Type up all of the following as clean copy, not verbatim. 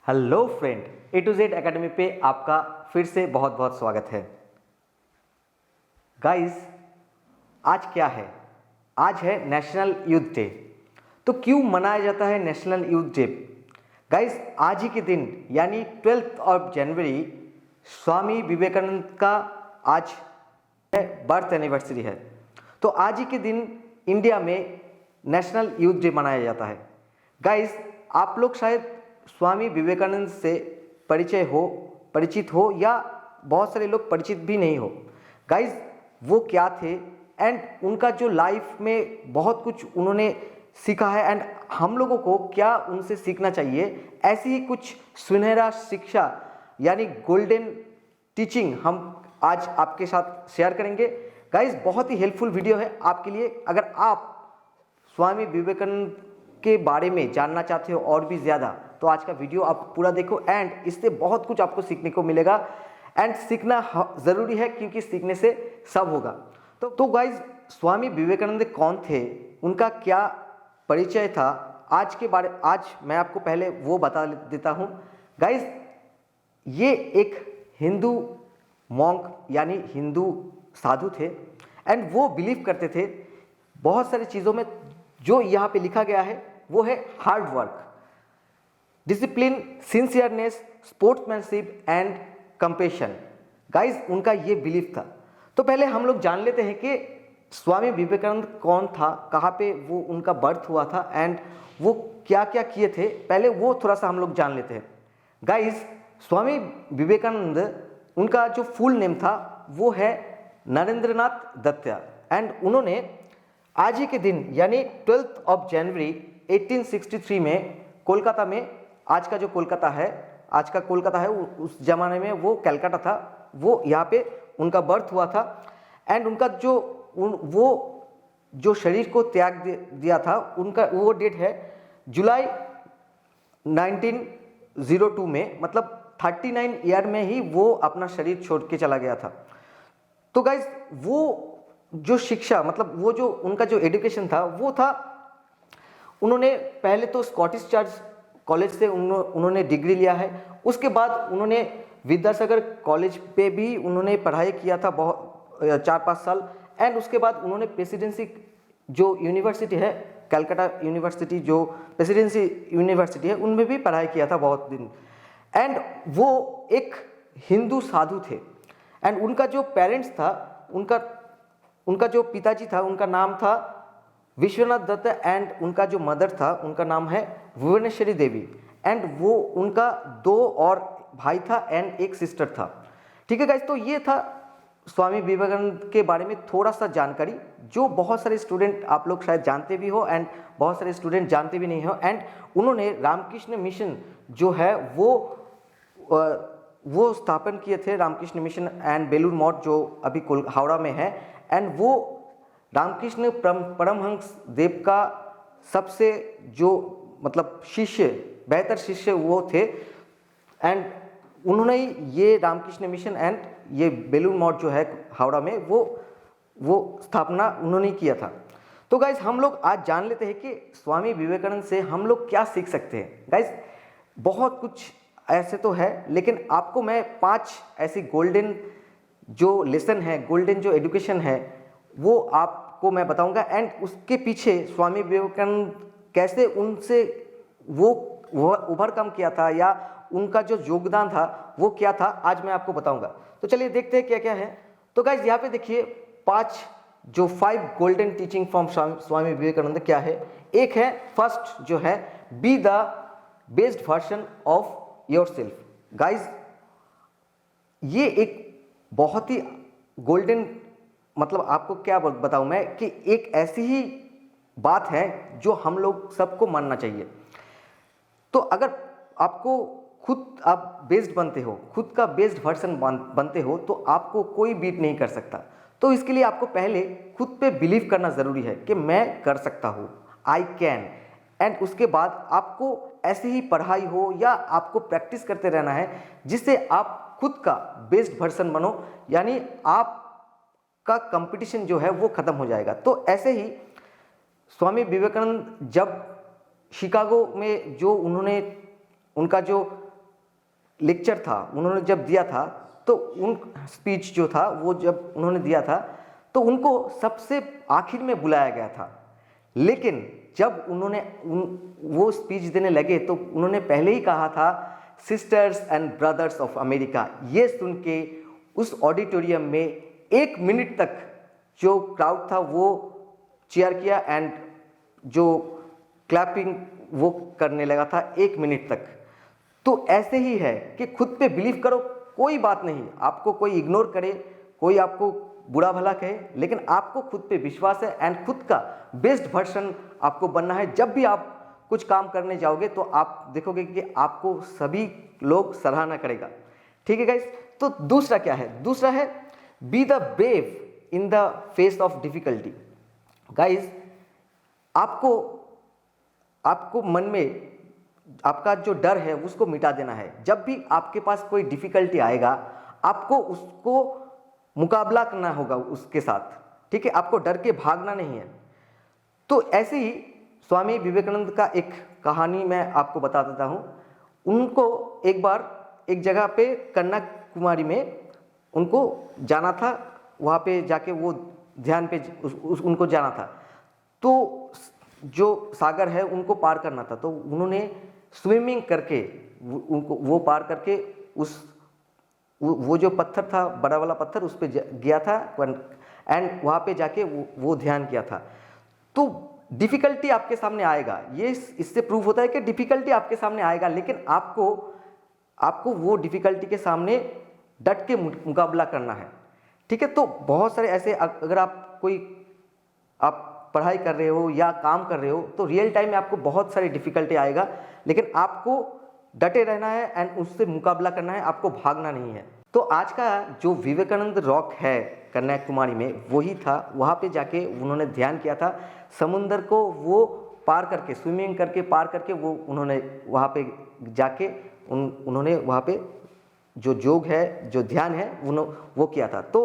Hello friend, A to Z academy पे आपका फिर से बहुत बहुत स्वागत है। गाइस, आज क्या है? आज है नेशनल यूथ डे। तो क्यों मनाया जाता है नेशनल यूथ डे? गाइस, आज ही के दिन यानी 12 ऑफ जनवरी स्वामी विवेकानंद का आज बर्थ एनिवर्सरी है। तो आज ही के दिन इंडिया में नेशनल यूथ डे मनाया जाता है। गाइस, आप लोग शायद स्वामी विवेकानंद से परिचित हो या बहुत सारे लोग परिचित भी नहीं हो। गाइस, वो क्या थे एंड उनका जो लाइफ में बहुत कुछ उन्होंने सीखा है एंड हम लोगों को क्या उनसे सीखना चाहिए, ऐसी ही कुछ सुनहरा शिक्षा यानी गोल्डन टीचिंग हम आज आपके साथ शेयर करेंगे। गाइस, बहुत ही हेल्पफुल वीडियो है आपके लिए। अगर आप स्वामी विवेकानंद के बारे में जानना चाहते हो और भी ज़्यादा, तो आज का वीडियो आप पूरा देखो एंड इससे बहुत कुछ आपको सीखने को मिलेगा एंड सीखना ज़रूरी है क्योंकि सीखने से सब होगा। तो गाइज, स्वामी विवेकानंद कौन थे, उनका क्या परिचय था, आज मैं आपको पहले वो बता देता हूँ। गाइज, ये एक हिंदू मॉन्क यानी हिंदू साधु थे एंड वो बिलीव करते थे बहुत सारी चीज़ों में। जो यहाँ पे लिखा गया है वो है hard work, discipline, sincereness, sportsmanship and compassion. Guys, उनका ये बिलीफ था। तो पहले हम लोग जान लेते हैं कि स्वामी विवेकानंद कौन था, कहाँ पे वो उनका बर्थ हुआ था एंड वो क्या क्या किए थे, पहले वो थोड़ा सा हम लोग जान लेते हैं। गाइज, स्वामी विवेकानंद, उनका जो फुल नेम था वो है नरेंद्रनाथ दत्त एंड उन्होंने आज ही के दिन यानी 12 ऑफ जनवरी 1863 में कोलकाता में, आज का कोलकाता है, उस जमाने में वो कलकत्ता था, वो यहाँ पे उनका बर्थ हुआ था एंड उनका वो जो शरीर को त्याग दिया था, उनका वो डेट है जुलाई 1902 में, मतलब 39 ईयर में ही वो अपना शरीर छोड़ के चला गया था। तो गाइज, वो जो शिक्षा, मतलब वो जो उनका जो एजुकेशन था वो था, उन्होंने पहले तो स्कॉटिश चर्च कॉलेज से उन्होंने डिग्री लिया है। उसके बाद उन्होंने विद्यासागर कॉलेज पे भी उन्होंने पढ़ाई किया था बहुत 4-5 साल एंड उसके बाद उन्होंने प्रेसिडेंसी जो यूनिवर्सिटी है, कलकत्ता यूनिवर्सिटी जो प्रेसिडेंसी यूनिवर्सिटी है, उनमें भी पढ़ाई किया था बहुत दिन। एंड वो एक हिंदू साधु थे एंड उनका जो पेरेंट्स था, उनका जो पिताजी था, उनका नाम था विश्वनाथ दत्त एंड उनका जो मदर था, उनका नाम है भुवनेश्वरी देवी एंड वो उनका 2 और भाई था एंड एक सिस्टर था। ठीक है गाइस, तो ये था स्वामी विवेकानंद के बारे में थोड़ा सा जानकारी, जो बहुत सारे स्टूडेंट आप लोग शायद जानते भी हो एंड बहुत सारे स्टूडेंट जानते भी नहीं हो। एंड उन्होंने रामकृष्ण मिशन जो है वो स्थापन किए थे, रामकृष्ण मिशन एंड बेलूर मठ जो अभी हावड़ा में है एंड वो रामकृष्ण परमहंस देव का सबसे जो मतलब बेहतर शिष्य वो थे एंड उन्होंने ये रामकृष्ण मिशन एंड ये बेलूर मठ जो है हावड़ा में वो स्थापना उन्होंने किया था। तो गाइज, हम लोग आज जान लेते हैं कि स्वामी विवेकानंद से हम लोग क्या सीख सकते हैं। गाइज, बहुत कुछ ऐसे तो है, लेकिन आपको मैं 5 ऐसी गोल्डन जो लेसन है, गोल्डन जो एजुकेशन है, वो आपको मैं बताऊंगा एंड उसके पीछे स्वामी विवेकानंद कैसे उनसे वो ओवरकम किया था या उनका जो योगदान था वो क्या था, आज मैं आपको बताऊंगा। तो चलिए देखते हैं क्या क्या है। तो गाइज, यहाँ पे देखिए 5 golden teaching from Swami Vivekananda क्या है। एक है, फर्स्ट जो है, be the best version of your self. Guys, ये एक बहुत ही गोल्डन, मतलब आपको क्या बताऊं मैं कि एक ऐसी ही बात है जो हम लोग सबको मानना चाहिए। तो अगर आपको आप बेस्ट बनते हो, खुद का बेस्ट वर्जन बनते हो, तो आपको कोई बीट नहीं कर सकता। तो इसके लिए आपको पहले खुद पे बिलीव करना ज़रूरी है कि मैं कर सकता हूँ, आई कैन। एंड उसके बाद आपको ऐसे ही पढ़ाई हो या आपको प्रैक्टिस करते रहना है जिससे आप खुद का बेस्ट वर्जन बनो, यानी आपका कंपटीशन जो है वो खत्म हो जाएगा। तो ऐसे ही स्वामी विवेकानंद जब शिकागो में जो उनका जो लेक्चर था उन्होंने जब दिया था, तो उन स्पीच जो था वो जब उन्होंने दिया था तो उनको सबसे आखिर में बुलाया गया था। लेकिन जब उन्होंने वो स्पीच देने लगे तो उन्होंने पहले ही कहा था sisters and brothers of America. ये सुन के उस ऑडिटोरियम में 1 मिनट तक जो क्राउड था वो चीयर किया एंड जो क्लैपिंग वो करने लगा था 1 मिनट तक। तो ऐसे ही है कि खुद पे बिलीव करो, कोई बात नहीं, आपको कोई इग्नोर करे, कोई आपको बुरा भला कहे, लेकिन आपको खुद पे विश्वास है एंड खुद का बेस्ट वर्जन आपको बनना है। जब भी आप कुछ काम करने जाओगे तो आप देखोगे कि आपको सभी लोग सराहना करेगा। ठीक है गाइस, तो दूसरा क्या है? दूसरा है be the brave in the face of difficulty. Guys, आपको मन में आपका जो डर है उसको मिटा देना है। जब भी आपके पास कोई डिफिकल्टी आएगा आपको उसको मुकाबला करना होगा उसके साथ। ठीक है, आपको डर के भागना नहीं है। तो ऐसे ही स्वामी विवेकानंद का एक कहानी मैं आपको बता देता हूँ। उनको एक बार एक जगह पे कन्याकुमारी में उनको जाना था, वहाँ पे जाके वो ध्यान पे उनको जाना था। तो जो सागर है उनको पार करना था, तो उन्होंने स्विमिंग करके वो पार करके वो जो पत्थर था, बड़ा वाला पत्थर, उस पे गया था एंड वहाँ पे जाके वो ध्यान किया था। तो डिफिकल्टी आपके सामने आएगा, ये इससे प्रूव होता है कि डिफिकल्टी आपके सामने आएगा, लेकिन आपको वो डिफिकल्टी के सामने डट के मुकाबला करना है। ठीक है, तो बहुत सारे ऐसे, अगर आप पढ़ाई कर रहे हो या काम कर रहे हो तो रियल टाइम में आपको बहुत सारी डिफिकल्टी आएगा, लेकिन आपको डटे रहना है एंड उससे मुकाबला करना है, आपको भागना नहीं है। तो आज का जो विवेकानंद रॉक है कन्याकुमारी में, वही था। वहाँ पे जाके उन्होंने ध्यान किया था, समुंदर को वो पार करके, स्विमिंग करके पार करके वो उन्होंने वहाँ पे जाके उन्होंने वहाँ पे जो योग है, जो ध्यान है, वो किया था। तो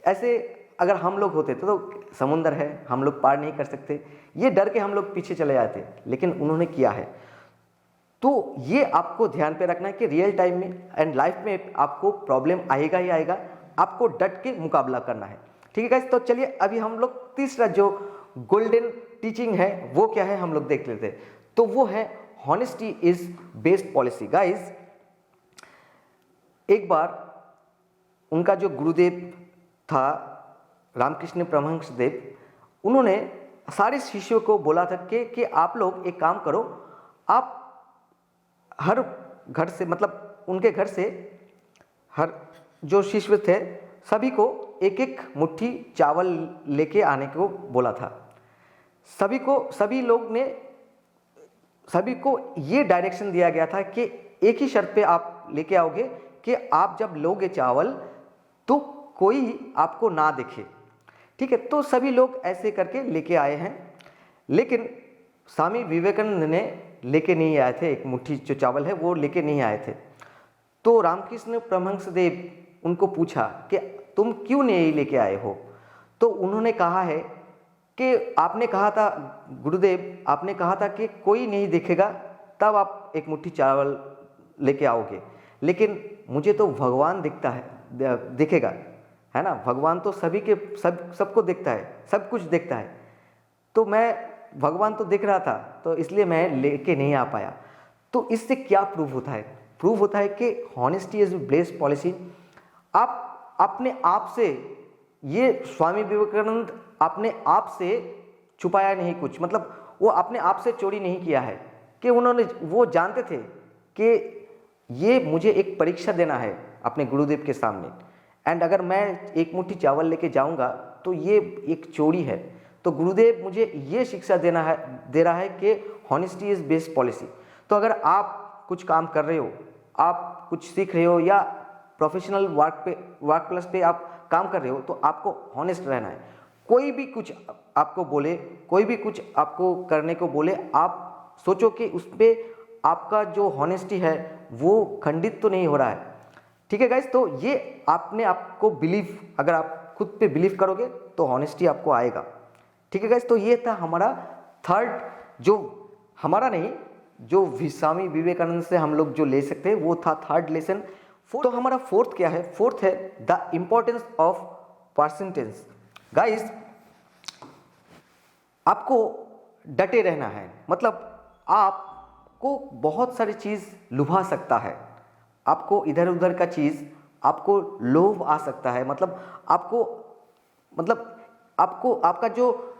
ऐसे अगर हम लोग होते तो समुंदर है, हम लोग पार नहीं कर सकते, ये डर के हम लोग पीछे चले जाते, लेकिन उन्होंने किया है। तो ये आपको ध्यान पे रखना है कि रियल टाइम में एंड लाइफ में आपको प्रॉब्लम आएगा ही आएगा, आपको डट के मुकाबला करना है। ठीक है गाइस, तो चलिए अभी हम लोग तीसरा जो गोल्डन टीचिंग है वो क्या है हम लोग देख लेते हैं। तो वो है honesty is best policy. Guys, एक बार उनका जो गुरुदेव था रामकृष्ण परमहंस देव, उन्होंने सारे शिष्यों को बोला था कि आप लोग एक काम करो, आप हर घर से, मतलब उनके घर से हर जो शिष्य थे सभी को एक एक मुट्ठी चावल लेके आने को बोला था। सभी को ये डायरेक्शन दिया गया था कि एक ही शर्त पे आप लेके आओगे कि आप जब लोगे चावल तो कोई आपको ना देखे। ठीक है, तो सभी लोग ऐसे करके लेके आए हैं, लेकिन स्वामी विवेकानंद ने लेके नहीं आए थे, एक मुट्ठी जो चावल है वो लेके नहीं आए थे। तो रामकृष्ण परमहंस देव उनको पूछा कि तुम क्यों नहीं लेके आए हो? तो उन्होंने कहा है कि आपने कहा था गुरुदेव, आपने कहा था कि कोई नहीं देखेगा तब आप एक मुट्ठी चावल लेके आओगे, लेकिन मुझे तो भगवान दिखता है, दिखेगा, है ना? भगवान तो सबको देखता है, सब कुछ देखता है। तो भगवान तो दिख रहा था, तो इसलिए मैं लेके नहीं आ पाया। तो इससे क्या प्रूव होता है? प्रूव होता है कि हॉनेस्टी इज बेस्ट पॉलिसी। आप अपने आप से, ये स्वामी विवेकानंद अपने आप से छुपाया नहीं कुछ, मतलब वो अपने आप से चोरी नहीं किया है, कि वो जानते थे कि ये मुझे एक परीक्षा देना है अपने गुरुदेव के सामने, एंड अगर मैं एक मुट्ठी चावल लेके जाऊंगा तो ये एक चोरी है। तो गुरुदेव मुझे ये शिक्षा दे रहा है कि हॉनेस्टी इज बेस्ट पॉलिसी। तो अगर आप कुछ काम कर रहे हो, आप कुछ सीख रहे हो या प्रोफेशनल वर्क प्लेस पे आप काम कर रहे हो, तो आपको हॉनेस्ट रहना है। कोई भी कुछ आपको बोले, कोई भी कुछ आपको करने को बोले, आप सोचो कि उस पर आपका जो हॉनेस्टी है वो खंडित तो नहीं हो रहा है। ठीक है गाइस, तो ये आपने आपको बिलीव, अगर आप खुद पे बिलीव करोगे तो हॉनेस्टी आपको आएगा। ठीक है गाइस, तो ये था हमारा थर्ड, जो हमारा नहीं, जो स्वामी विवेकानंद से हम लोग जो ले सकते हैं वो था थर्ड लेसन। तो हमारा फोर्थ क्या है? फोर्थ है the importance of percentage. Guys, आपको डटे रहना है, मतलब आपको बहुत सारी चीज़ लुभा सकता है, आपको इधर उधर का चीज़, आपको लोभ आ सकता है, मतलब आपको आपका जो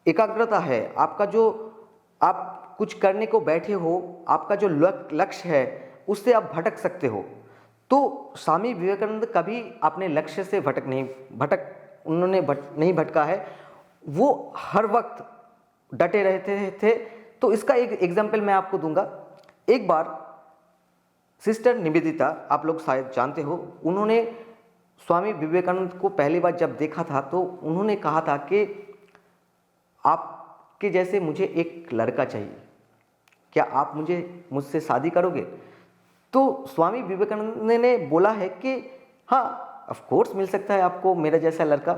एकाग्रता है, आपका जो आप कुछ करने को बैठे हो, आपका जो लक्ष्य है उससे आप भटक सकते हो। तो स्वामी विवेकानंद कभी अपने लक्ष्य से उन्होंने नहीं भटका है, वो हर वक्त डटे रहते थे। तो इसका एक एग्जाम्पल मैं आपको दूंगा। एक बार सिस्टर निवेदिता, आप लोग शायद जानते हो, उन्होंने स्वामी विवेकानंद को पहली बार जब देखा था तो उन्होंने कहा था कि आपके जैसे मुझे एक लड़का चाहिए, क्या आप मुझसे शादी करोगे? तो स्वामी विवेकानंद ने बोला है कि हाँ, ऑफ कोर्स मिल सकता है आपको मेरा जैसा लड़का।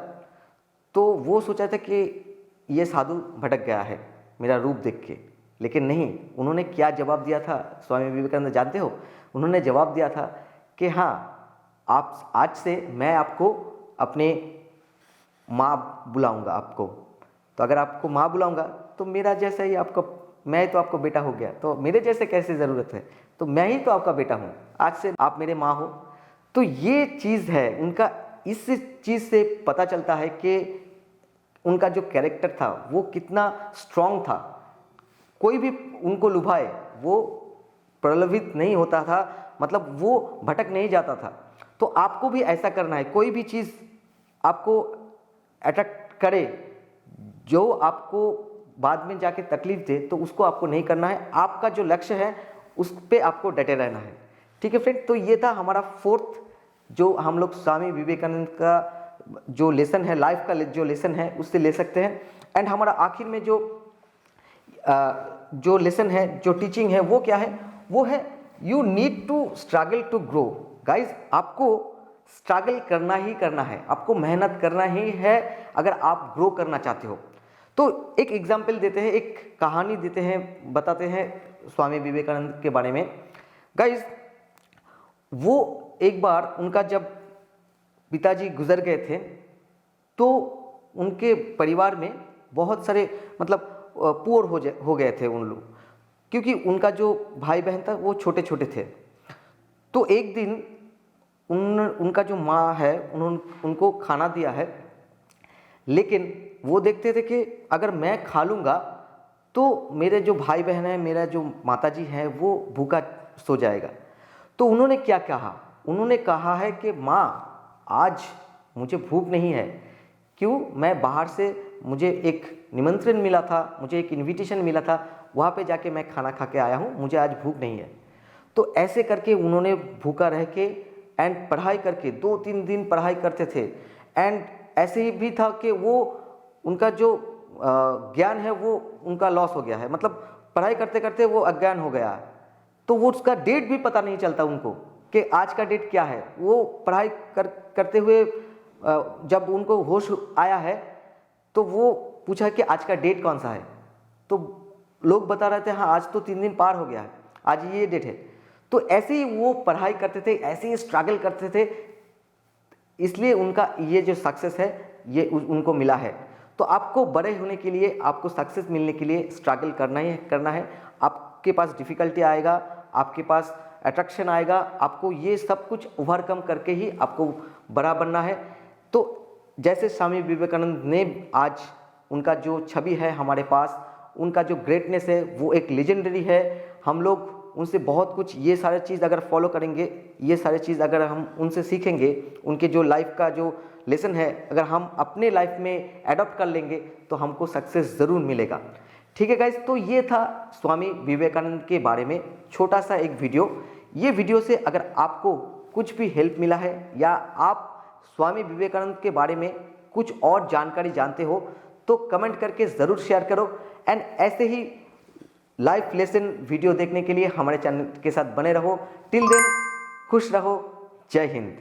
तो वो सोचा था कि ये साधु भटक गया है मेरा रूप देख के, लेकिन नहीं, उन्होंने क्या जवाब दिया था स्वामी विवेकानंद जानते हो? उन्होंने जवाब दिया था कि हाँ, आप आज से मैं आपको अपने माँ बुलाऊंगा आपको, तो अगर आपको माँ बुलाऊंगा तो मेरा जैसा ही आपका, मैं तो आपको बेटा हो गया, तो मेरे जैसे कैसे ज़रूरत है, तो मैं ही तो आपका बेटा हूँ, आज से आप मेरे माँ हो। तो ये चीज़ है उनका, इस चीज़ से पता चलता है कि उनका जो कैरेक्टर था वो कितना स्ट्रांग था। कोई भी उनको लुभाए वो प्रलोभित नहीं होता था, मतलब वो भटक नहीं जाता था। तो आपको भी ऐसा करना है, कोई भी चीज़ आपको अट्रैक्ट करे जो आपको बाद में जाके तकलीफ दे, तो उसको आपको नहीं करना है। आपका जो लक्ष्य है उस पे आपको डटे रहना है। ठीक है फ्रेंड, तो ये था हमारा फोर्थ, जो हम लोग स्वामी विवेकानंद का जो लेसन है, लाइफ का जो लेसन है उससे ले सकते हैं। एंड हमारा आखिर में जो लेसन है, जो टीचिंग है, वो क्या है? वो है you need to struggle to grow. Guys, आपको स्ट्रगल करना ही करना है, आपको मेहनत करना ही है अगर आप ग्रो करना चाहते हो। तो एक एग्जाम्पल देते हैं, एक कहानी देते हैं, बताते हैं स्वामी विवेकानंद के बारे में। गाइज, वो एक बार उनका जब पिताजी गुजर गए थे तो उनके परिवार में बहुत सारे, मतलब पुअर हो गए थे उन लोग, क्योंकि उनका जो भाई बहन था वो छोटे छोटे थे। तो एक दिन उनका जो माँ है उन्होंने उनको खाना दिया है, लेकिन वो देखते थे कि अगर मैं खा लूँगा तो मेरे जो भाई बहन है, मेरा जो माताजी है, वो भूखा सो जाएगा। तो उन्होंने क्या कहा? उन्होंने कहा है कि माँ, आज मुझे भूख नहीं है, क्यों? मैं बाहर से, मुझे एक निमंत्रण मिला था, मुझे एक इनविटेशन मिला था, वहाँ पे जाके मैं खाना खा के आया हूँ, मुझे आज भूख नहीं है। तो ऐसे करके उन्होंने भूखा रह के एंड पढ़ाई करके 2-3 दिन पढ़ाई करते थे। एंड ऐसे ही भी था कि वो उनका जो ज्ञान है वो उनका लॉस हो गया है, मतलब पढ़ाई करते करते वो अज्ञान हो गया है। तो वो उसका डेट भी पता नहीं चलता उनको कि आज का डेट क्या है। वो पढ़ाई करते हुए जब उनको होश आया है तो वो पूछा कि आज का डेट कौन सा है, तो लोग बता रहे थे हाँ, आज तो 3 दिन पार हो गया है, आज ये डेट है। तो ऐसे ही वो पढ़ाई करते थे, ऐसे ही स्ट्रगल करते थे, इसलिए उनका ये जो सक्सेस है ये उनको मिला है। तो आपको बड़े होने के लिए, आपको सक्सेस मिलने के लिए स्ट्रगल करना है। आपके पास डिफ़िकल्टी आएगा, आपके पास अट्रैक्शन आएगा, आपको ये सब कुछ ओवरकम करके ही आपको बड़ा बनना है। तो जैसे स्वामी विवेकानंद ने आज, उनका जो छवि है हमारे पास, उनका जो ग्रेटनेस है वो एक लेजेंडरी है। हम लोग उनसे बहुत कुछ, ये सारे चीज़ अगर फॉलो करेंगे, ये सारे चीज़ अगर हम उनसे सीखेंगे, उनके जो लाइफ का जो लेसन है अगर हम अपने लाइफ में एडॉप्ट कर लेंगे तो हमको सक्सेस ज़रूर मिलेगा। ठीक है गाइस, तो ये था स्वामी विवेकानंद के बारे में छोटा सा एक वीडियो। ये वीडियो से अगर आपको कुछ भी हेल्प मिला है या आप स्वामी विवेकानंद के बारे में कुछ और जानकारी जानते हो तो कमेंट करके ज़रूर शेयर करो। एंड ऐसे ही लाइफ लेसन वीडियो देखने के लिए हमारे चैनल के साथ बने रहो। टिल देन खुश रहो। जय हिंद।